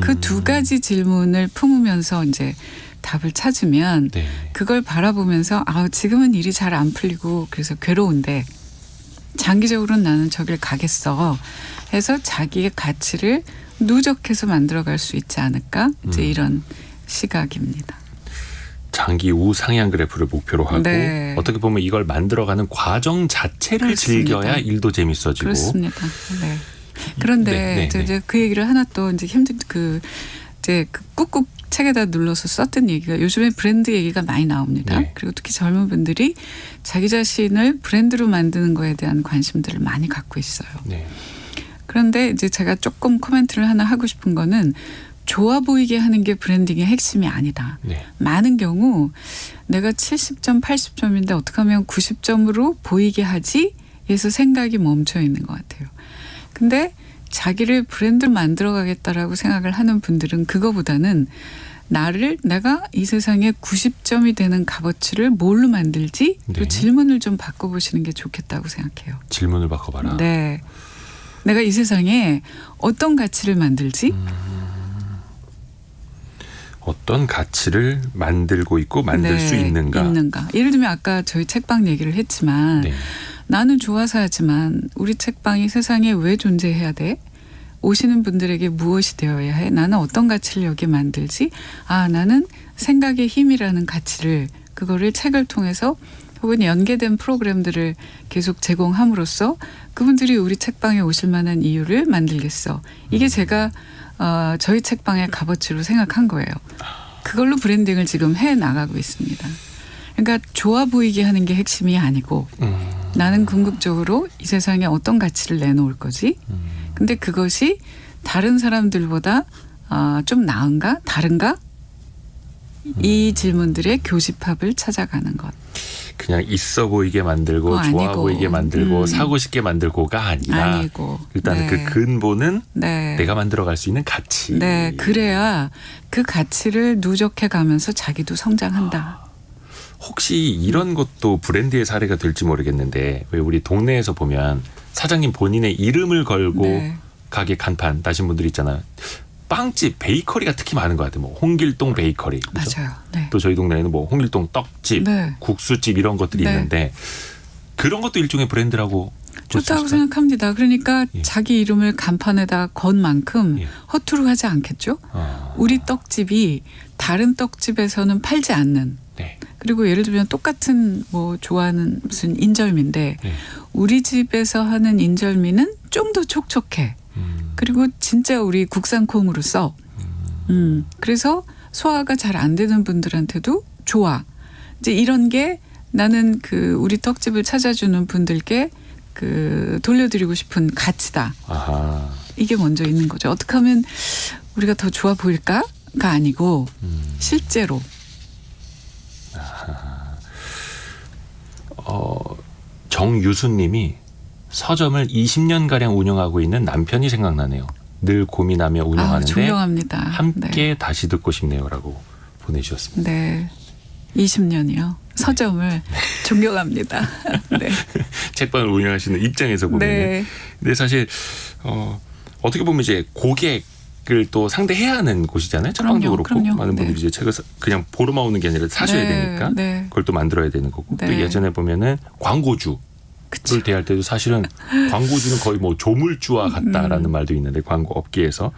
그 두 가지 질문을 품으면서 이제 답을 찾으면 네. 그걸 바라보면서 지금은 일이 잘 안 풀리고 그래서 괴로운데 장기적으로는 나는 저길 가겠어 해서 자기의 가치를 누적해서 만들어갈 수 있지 않을까? 이제 이런 시각입니다. 장기 우상향 그래프를 목표로 하고 네. 어떻게 보면 이걸 만들어가는 과정 자체를 그렇습니다. 즐겨야 일도 재밌어지고. 그렇습니다. 네. 그런데 네, 네, 이제 그 얘기를 하나 또 이제 이제 꾹꾹 책에다 눌러서 썼던 얘기가 요즘에 브랜드 얘기가 많이 나옵니다. 네. 그리고 특히 젊은 분들이 자기 자신을 브랜드로 만드는 거에 대한 관심들을 많이 갖고 있어요. 네. 그런데 이제 제가 조금 코멘트를 하나 하고 싶은 거는 좋아 보이게 하는 게 브랜딩의 핵심이 아니다. 네. 많은 경우 내가 70점, 80점인데 어떻게 하면 90점으로 보이게 하지? 에서 생각이 멈춰 있는 것 같아요. 근데 자기를 브랜드로 만들어 가겠다라고 생각을 하는 분들은 그거보다는 내가 이 세상에 90점이 되는 값어치를 뭘로 만들지? 또 네. 질문을 좀 바꿔보시는 게 좋겠다고 생각해요. 질문을 바꿔봐라. 네. 내가 이 세상에 어떤 가치를 만들지? 어떤 가치를 만들고 있고 만들 수 있는가. 예를 들면 아까 저희 책방 얘기를 했지만 네. 나는 좋아서 하지만 우리 책방이 세상에 왜 존재해야 돼? 오시는 분들에게 무엇이 되어야 해? 나는 어떤 가치를 여기에 만들지? 나는 생각의 힘이라는 가치를 그거를 책을 통해서 혹은 연계된 프로그램들을 계속 제공함으로써 그분들이 우리 책방에 오실 만한 이유를 만들겠어. 이게 제가 저희 책방의 값어치로 생각한 거예요. 그걸로 브랜딩을 지금 해 나가고 있습니다. 그러니까 좋아 보이게 하는 게 핵심이 아니고 나는 궁극적으로 이 세상에 어떤 가치를 내놓을 거지. 근데 그것이 다른 사람들보다 좀 나은가? 다른가? 이 질문들의 교집합을 찾아가는 것. 그냥 있어 보이게 만들고 좋아 아니고. 보이게 만들고 사고 싶게 만들고가 아니라 아니고. 일단 그 근본은 네. 내가 만들어갈 수 있는 가치. 네, 그래야 그 가치를 누적해 가면서 자기도 성장한다. 혹시 이런 것도 브랜드의 사례가 될지 모르겠는데 왜 우리 동네에서 보면 사장님 본인의 이름을 걸고 네. 가게 간판 다신 분들 있잖아요. 빵집, 베이커리가 특히 많은 것 같아요. 뭐 홍길동 베이커리. 그죠? 맞아요. 네. 또 저희 동네에는 뭐 홍길동 떡집, 네. 국수집 이런 것들이 네. 있는데 그런 것도 일종의 브랜드라고 볼 수 좋다고 있을까요? 생각합니다. 그러니까 예. 자기 이름을 간판에다 건 만큼 예. 허투루 하지 않겠죠. 우리 떡집이 다른 떡집에서는 팔지 않는 네. 그리고 예를 들면 똑같은 뭐 좋아하는 무슨 인절미인데 네. 우리 집에서 하는 인절미는 좀 더 촉촉해. 그리고 진짜 우리 국산 콩으로 써. 그래서 소화가 잘 안 되는 분들한테도 좋아. 이제 이런 게 나는 그 우리 떡집을 찾아주는 분들께 그 돌려드리고 싶은 가치다. 아하. 이게 먼저 있는 거죠. 어떻게 하면 우리가 더 좋아 보일까가 아니고 실제로. 정유수님이 서점을 20년가량 운영하고 있는 남편이 생각나네요. 늘 고민하며 운영하는데 존경합니다. 함께 다시 듣고 싶네요라고 보내주셨습니다. 네. 20년이요. 서점을 존경합니다. 네. 책방을 운영하시는 입장에서 보면 네. 근데 사실 어떻게 보면 이제 고객을 또 상대해야 하는 곳이잖아요. 책방도 그렇고 그럼요. 많은 분들이 네. 이제 책을 그냥 보러만 오는 게 아니라 사셔야 네. 되니까 네. 그걸 또 만들어야 되는 거고 또 네. 예전에 보면은 광고주를 그쵸. 대할 때도 사실은 광고주는 거의 뭐 조물주와 같다라는 말도 있는데 광고 업계에서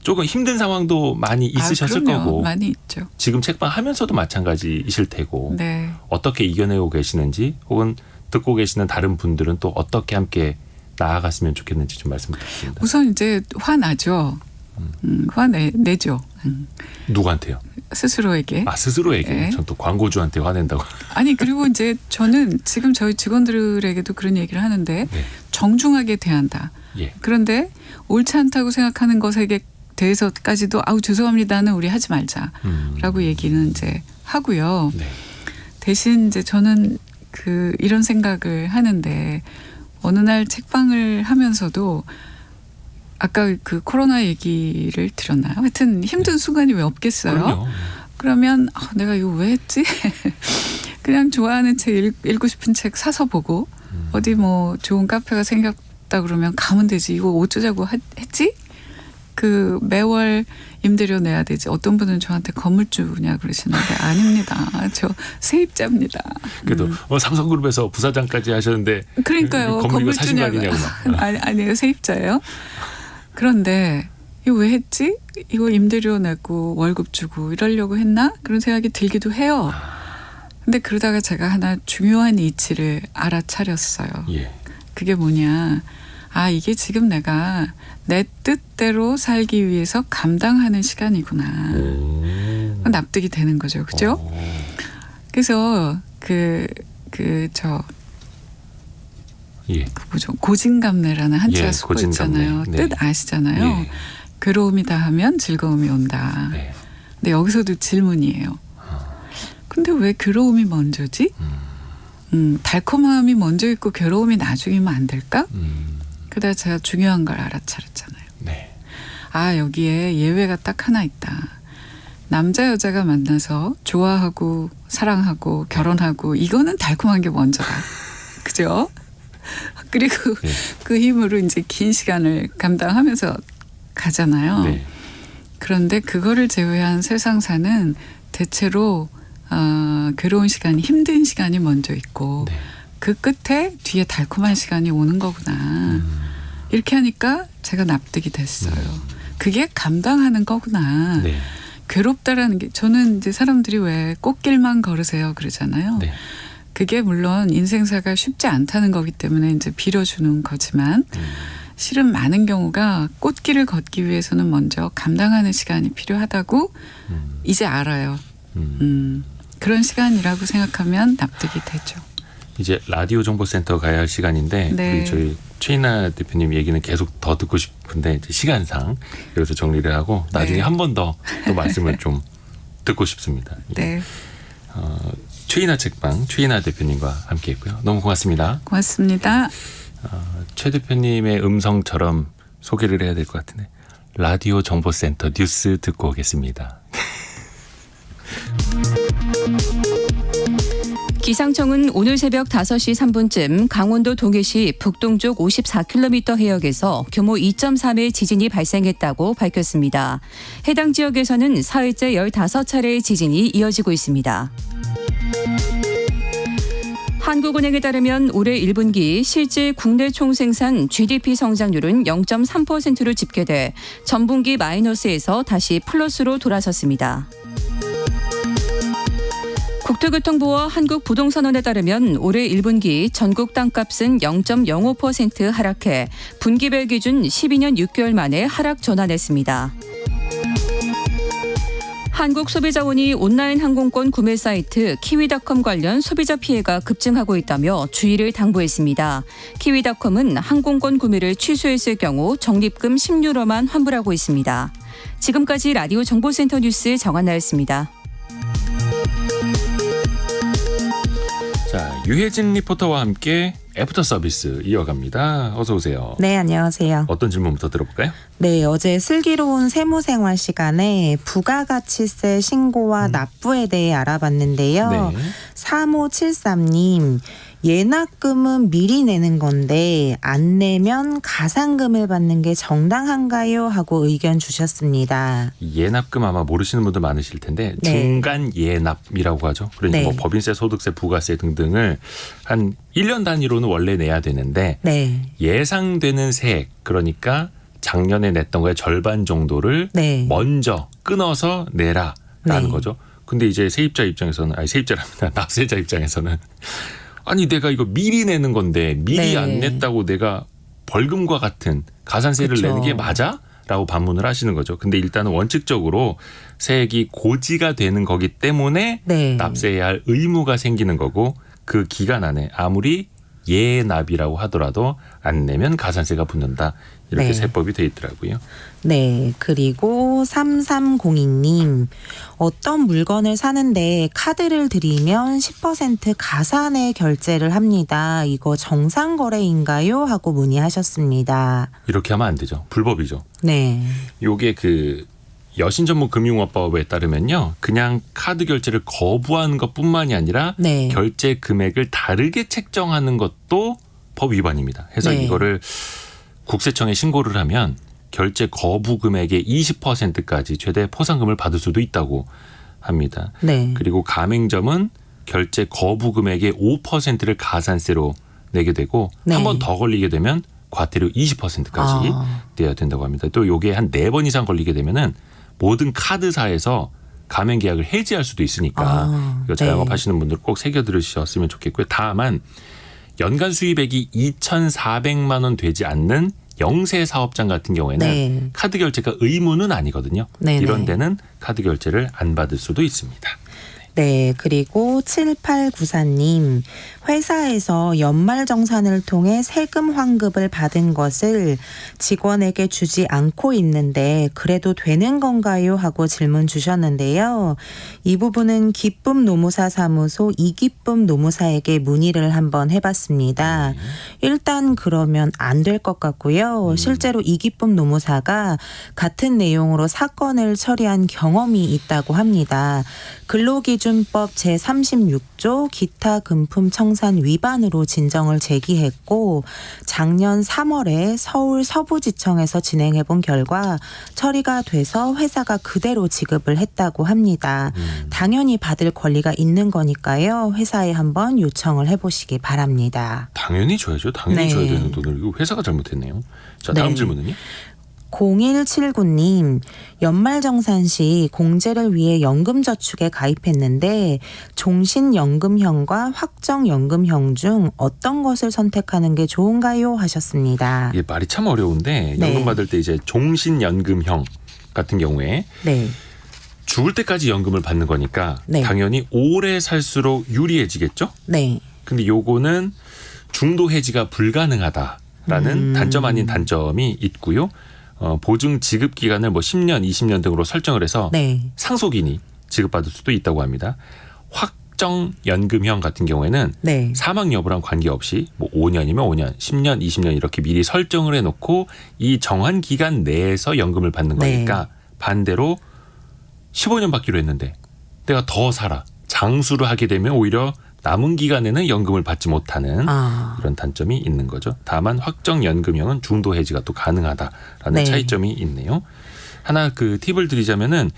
조금 힘든 상황도 많이 있으셨을 그럼요. 거고 많이 있죠. 지금 책방 하면서도 마찬가지이실 테고 네. 어떻게 이겨내고 계시는지 혹은 듣고 계시는 다른 분들은 또 어떻게 함께 나아갔으면 좋겠는지 좀 말씀 부탁드립니다. 우선 이제 화나죠. 화내죠. 누구한테요? 스스로에게. 아 스스로에게. 네. 전 또 광고주한테 화낸다고. 아니 그리고 이제 저는 지금 저희 직원들에게도 그런 얘기를 하는데 네. 정중하게 대한다. 예. 그런데 옳지 않다고 생각하는 것에 대해서까지도 아우 죄송합니다는 우리 하지 말자라고 얘기는 이제 하고요. 네. 대신 이제 저는 그 이런 생각을 하는데 어느 날 책방을 하면서도 아까 그 코로나 얘기를 드렸나요? 하여튼 힘든 순간이 왜 없겠어요? 그럼요. 그러면 내가 이거 왜 했지? 그냥 좋아하는 책 읽고 싶은 책 사서 보고 어디 뭐 좋은 카페가 생겼다 그러면 가면 되지. 이거 어쩌자고 했지? 그 매월 임대료 내야 되지. 어떤 분은 저한테 건물주냐 그러시는데 아닙니다. 저 세입자입니다. 그래도 삼성그룹에서 부사장까지 하셨는데 그러니까요. 건물이가 사신 거 건물주냐고. 아니냐고. 아니에요. 세입자예요. 그런데 이거 왜 했지? 이거 임대료 내고 월급 주고 이러려고 했나? 그런 생각이 들기도 해요. 근데 그러다가 제가 하나 중요한 이치를 알아차렸어요. 예. 그게 뭐냐. 이게 지금 내가 내 뜻대로 살기 위해서 감당하는 시간이구나. 납득이 되는 거죠. 그죠? 그래서 예. 뭐죠? 고진감래라는 한자가 예, 쓰고 고진감래. 있잖아요. 네. 뜻 아시잖아요. 예. 괴로움이다 하면 즐거움이 온다. 네. 근데 여기서도 질문이에요. 근데 왜 괴로움이 먼저지? 달콤함이 먼저 있고 괴로움이 나중이면 안 될까? 그러다 제가 중요한 걸 알아차렸잖아요. 네. 여기에 예외가 딱 하나 있다. 남자 여자가 만나서 좋아하고 사랑하고 결혼하고 이거는 달콤한 게 먼저다. 그죠? 그리고 네. 그 힘으로 이제 긴 시간을 감당하면서 가잖아요. 네. 그런데 그거를 제외한 세상사는 대체로 괴로운 시간이 힘든 시간이 먼저 있고 네. 그 끝에 뒤에 달콤한 시간이 오는 거구나. 이렇게 하니까 제가 납득이 됐어요. 그게 감당하는 거구나. 네. 괴롭다라는 게 저는 이제 사람들이 왜 꽃길만 걸으세요 그러잖아요. 네. 그게 물론 인생사가 쉽지 않다는 거기 때문에 이제 빌어주는 거지만 실은 많은 경우가 꽃길을 걷기 위해서는 먼저 감당하는 시간이 필요하다고 이제 알아요. 그런 시간이라고 생각하면 납득이 되죠. 이제 라디오 정보센터 가야 할 시간인데 네. 우리 저희 최인아 대표님 얘기는 계속 더 듣고 싶은데 이제 시간상 그래서 정리를 하고 나중에 네. 한 번 더 또 말씀을 좀 듣고 싶습니다. 네, 최인아 책방 최인아 대표님과 함께했고요. 너무 고맙습니다. 고맙습니다. 최 대표님의 음성처럼 소개를 해야 될 것 같은데 라디오 정보센터 뉴스 듣고 오겠습니다. 기상청은 오늘 새벽 5시 3분쯤 강원도 동해시 북동쪽 54km 해역에서 규모 2.3의 지진이 발생했다고 밝혔습니다. 해당 지역에서는 사흘째 15차례의 지진이 이어지고 있습니다. 한국은행에 따르면 올해 1분기 실질 국내 총생산 GDP 성장률은 0.3%로 집계돼 전분기 마이너스에서 다시 플러스로 돌아섰습니다. 국토교통부와 한국부동산원에 따르면 올해 1분기 전국 땅값은 0.05% 하락해 분기별 기준 12년 6개월 만에 하락 전환했습니다. 한국소비자원이 온라인 항공권 구매 사이트 키위닷컴 관련 소비자 피해가 급증하고 있다며 주의를 당부했습니다. 키위닷컴은 항공권 구매를 취소했을 경우 적립금 10유로만 환불하고 있습니다. 지금까지 라디오 정보센터 뉴스 정한나였습니다. 자, 유혜진 리포터와 함께 애프터 서비스 이어갑니다. 어서 오세요. 네, 안녕하세요. 어떤 질문부터 들어볼까요? 네, 어제 슬기로운 세무생활 시간에 부가가치세 신고와 납부에 대해 알아봤는데요. 네. 3573님, 예납금은 미리 내는 건데 안 내면 가산금을 받는 게 정당한가요? 하고 의견 주셨습니다. 예납금 아마 모르시는 분들 많으실 텐데 네. 중간 예납이라고 하죠. 그러니까 네. 뭐 법인세, 소득세, 부가세 등등을 한 1년 단위로는 원래 내야 되는데 네. 예상되는 세액 그러니까 작년에 냈던 거의 절반 정도를 네. 먼저 끊어서 내라라는 네. 거죠. 근데 이제 세입자 입장에서는 세입자랍니다. 납세자 입장에서는 아니 내가 이거 미리 내는 건데 미리 네. 안 냈다고 내가 벌금과 같은 가산세를 그쵸. 내는 게 맞아? 라고 반문을 하시는 거죠. 근데 일단은 원칙적으로 세액이 고지가 되는 거기 때문에 네. 납세해야 할 의무가 생기는 거고 그 기간 안에 아무리 예납이라고 하더라도 안 내면 가산세가 붙는다. 이렇게 네. 세법이 돼 있더라고요. 네, 그리고 3302님, 어떤 물건을 사는데 카드를 들이면 10% 가산에 결제를 합니다. 이거 정상거래인가요? 하고 문의하셨습니다. 이렇게 하면 안 되죠. 불법이죠. 네, 요게 그 여신전문금융업법에 따르면요. 그냥 카드 결제를 거부하는 것뿐만이 아니라 네. 결제 금액을 다르게 책정하는 것도 법 위반입니다. 해서 네. 이거를 국세청에 신고를 하면 결제 거부 금액의 20%까지 최대 포상금을 받을 수도 있다고 합니다. 네, 그리고 가맹점은 결제 거부 금액의 5%를 가산세로 내게 되고 네. 한 번 더 걸리게 되면 과태료 20%까지 내야 된다고 합니다. 또 요게 한 4번 이상 걸리게 되면은 모든 카드사에서 가맹 계약을 해지할 수도 있으니까 이거 자영업 네. 하시는 분들 꼭 새겨 들으셨으면 좋겠고요. 다만 연간 수입액이 2,400만 원 되지 않는 영세 사업장 같은 경우에는 네. 카드 결제가 의무는 아니거든요. 네네. 이런 데는 카드 결제를 안 받을 수도 있습니다. 네, 그리고 7894님, 회사에서 연말정산을 통해 세금 환급을 받은 것을 직원에게 주지 않고 있는데 그래도 되는 건가요? 하고 질문 주셨는데요. 이 부분은 기쁨 노무사 사무소 이기쁨 노무사에게 문의를 한번 해봤습니다. 일단 그러면 안 될 것 같고요. 실제로 이기쁨 노무사가 같은 내용으로 사건을 처리한 경험이 있다고 합니다. 근로기준법 제36조 기타 금품 청산 위반으로 진정을 제기했고 작년 3월에 서울 서부지청에서 진행해본 결과 처리가 돼서 회사가 그대로 지급을 했다고 합니다. 당연히 받을 권리가 있는 거니까요. 회사에 한번 요청을 해보시기 바랍니다. 당연히 줘야죠. 당연히 네. 줘야 되는 돈을. 이거 회사가 잘못했네요. 자, 다음 네. 질문은요? 0179님, 연말정산 시 공제를 위해 연금저축에 가입했는데 종신연금형과 확정연금형 중 어떤 것을 선택하는 게 좋은가요? 하셨습니다. 이게 말이 참 어려운데 네. 연금 받을 때 이제 종신연금형 같은 경우에 네. 죽을 때까지 연금을 받는 거니까 네. 당연히 오래 살수록 유리해지겠죠? 네. 근데 요거는 중도 해지가 불가능하다라는 단점 아닌 단점이 있고요. 보증 지급 기간을 뭐 10년, 20년 등으로 설정을 해서 네. 상속인이 지급받을 수도 있다고 합니다. 확정 연금형 같은 경우에는 네. 사망 여부랑 관계없이 뭐 5년이면 5년, 10년, 20년 이렇게 미리 설정을 해놓고 이 정한 기간 내에서 연금을 받는 네. 거니까 반대로 15년 받기로 했는데 내가 더 살아. 장수를 하게 되면 오히려 남은 기간에는 연금을 받지 못하는 이런 단점이 있는 거죠. 다만 확정연금형은 중도 해지가 또 가능하다라는 네. 차이점이 있네요. 하나 그 팁을 드리자면은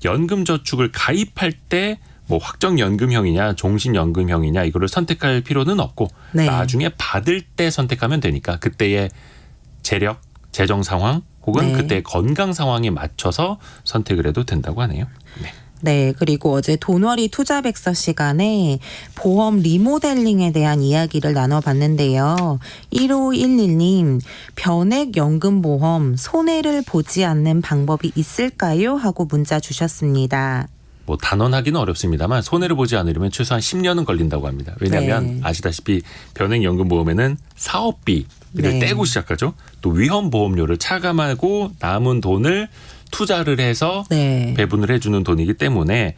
연금저축을 가입할 때 뭐 확정연금형이냐 종신연금형이냐 이거를 선택할 필요는 없고 네. 나중에 받을 때 선택하면 되니까 그때의 재력, 재정 상황 혹은 네. 그때의 건강 상황에 맞춰서 선택을 해도 된다고 하네요. 네. 네, 그리고 어제 돈벌이 투자백서 시간에 보험 리모델링에 대한 이야기를 나눠봤는데요. 1511님, 변액연금보험 손해를 보지 않는 방법이 있을까요? 하고 문자 주셨습니다. 뭐 단언하기는 어렵습니다만 손해를 보지 않으려면 최소한 10년은 걸린다고 합니다. 왜냐하면 네. 아시다시피 변액연금보험에는 사업비를 네. 떼고 시작하죠. 또 위험보험료를 차감하고 남은 돈을 투자를 해서 네. 배분을 해주는 돈이기 때문에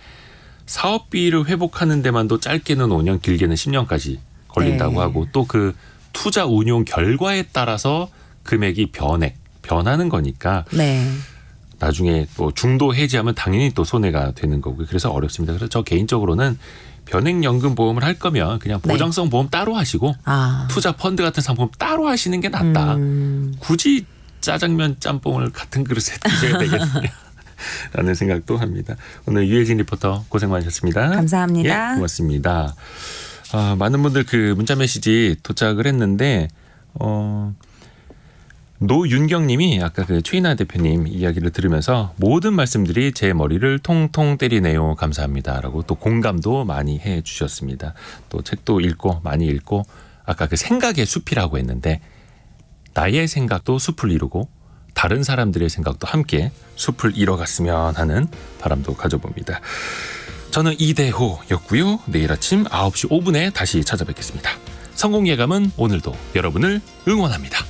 사업비를 회복하는 데만도 짧게는 5년 길게는 10년까지 걸린다고 네. 하고 또 그 투자 운용 결과에 따라서 금액이 변하는 거니까 네. 나중에 또 중도 해지하면 당연히 또 손해가 되는 거고요. 그래서 어렵습니다. 그래서 저 개인적으로는 변액연금 보험을 할 거면 그냥 보장성 보험 따로 하시고 투자 펀드 같은 상품 따로 하시는 게 낫다. 굳이 짜장면 짬뽕을 같은 그릇에 드셔야 되겠느냐 라는 생각도 합니다. 오늘 유혜진 리포터 고생 많으셨습니다. 감사합니다. 예, 고맙습니다. 많은 분들 그 문자 메시지 도착을 했는데 노윤경 님이 아까 그 최인하 대표님 이야기를 들으면서 모든 말씀들이 제 머리를 통통 때리네요. 감사합니다라고 또 공감도 많이 해 주셨습니다. 또 책도 읽고 많이 읽고 아까 그 생각의 숲이라고 했는데 나의 생각도 숲을 이루고 다른 사람들의 생각도 함께 숲을 이뤄갔으면 하는 바람도 가져봅니다. 저는 이대호였고요. 내일 아침 9시 5분에 다시 찾아뵙겠습니다. 성공 예감은 오늘도 여러분을 응원합니다.